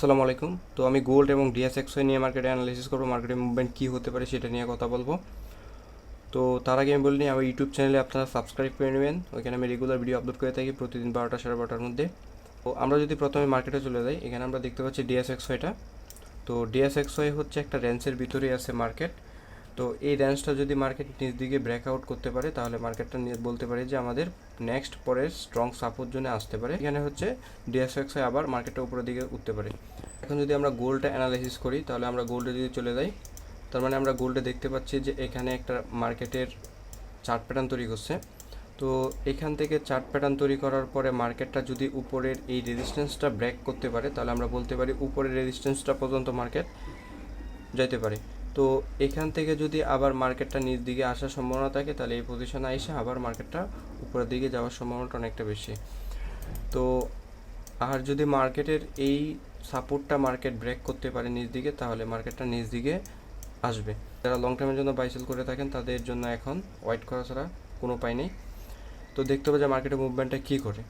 আসসালামু আলাইকুম। তো আমি গোল্ড এবং ডিএসএক্সওয়াই নিয়ে মার্কেটে অ্যানালাইসিস করবো, মার্কেটের মুভমেন্ট কী হতে পারে সেটা নিয়ে কথা বলবো। তো তার আগে আমি বলিনি, আমার ইউটিউব চ্যানেলে আপনারা সাবস্ক্রাইব করে নেবেন। ওইখানে আমি রেগুলার ভিডিও আপলোড করে থাকি প্রতিদিন 12টা সাড়ে 12টার মধ্যে। তো আমরা যদি প্রথমে মার্কেটে চলে যাই, এখানে আমরা দেখতে পাচ্ছি ডিএসএক্সওয়াইটা। তো ডিএসএক্সওয়াই হচ্ছে একটা রেঞ্জের ভিতরেই আছে মার্কেট। তো এই রেঞ্জটা যদি মার্কেট নিচ দিকে ব্রেকআউট করতে পারে, তাহলে মার্কেটটা বলতে পারি যে আমাদের নেক্সট পরের স্ট্রং সাপোর্ট জোনে আসতে পারে। এখানে হচ্ছে ডিএসএক্সওয়াই আবার মার্কেটটা উপরের দিকে উঠতে পারে। এখন যদি আমরা গোল্ডটা অ্যানালাইসিস করি, তাহলে আমরা গোল্ডে যদি চলে যাই, তার মানে আমরা গোল্ডে দেখতে পাচ্ছি যে এখানে একটা মার্কেটের চার্ট প্যাটার্ন তৈরি করছে। তো এখান থেকে চার্ট প্যাটার্ন তৈরি করার পরে মার্কেটটা যদি উপরের এই রেজিস্ট্যান্সটা ব্রেক করতে পারে, তাহলে আমরা বলতে পারি উপরের রেজিস্ট্যান্সটা পর্যন্ত মার্কেট যাইতে পারে। তো এখান থেকে যদি আবার মার্কেটটা নিচ দিকে আসার সম্ভাবনা থাকে, তাহলে এই পজিশনে এসে আবার মার্কেটটা উপরের দিকে যাওয়ার সম্ভাবনাটা অনেকটা বেশি। তো আর যদি মার্কেটের এই সাপোর্টটা মার্কেট ব্রেক করতে পারে নিচ দিকে, তাহলে মার্কেটটা নিচ দিকে আসবে। যারা লং টার্মের জন্য বাইসেল করে থাকেন, তাদের জন্য এখন ওয়েট করা ছাড়া কোনো উপায় নেই। তো দেখতে হবে যে মার্কেটের মুভমেন্টটা কী করে।